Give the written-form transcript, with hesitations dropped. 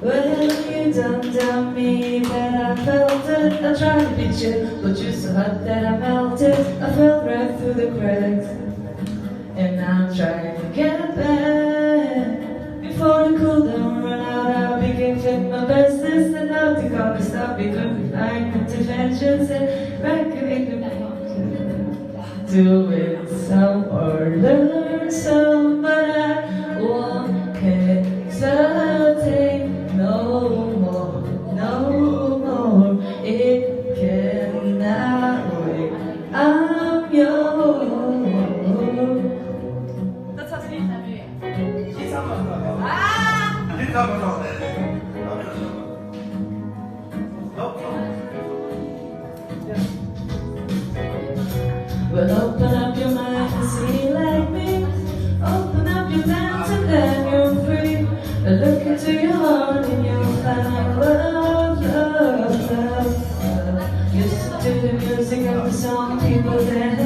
Well, you done me, but I felt it. I tried to beat you, but you're so hot that I melted. I fell right through the cracks, and now I'm trying to get back. Before the cool down run out, I became fit my bestest, and now to call me stop because we find interventions and reckoning the do it some or learn some, but I won't hesitate no more, no more. It cannot wait. I'm yours. Well, open up your mind and see like me. Open up your plans and then you're free. Look into your heart and you'll find love, love, love, love. Listen to the music of the song, people that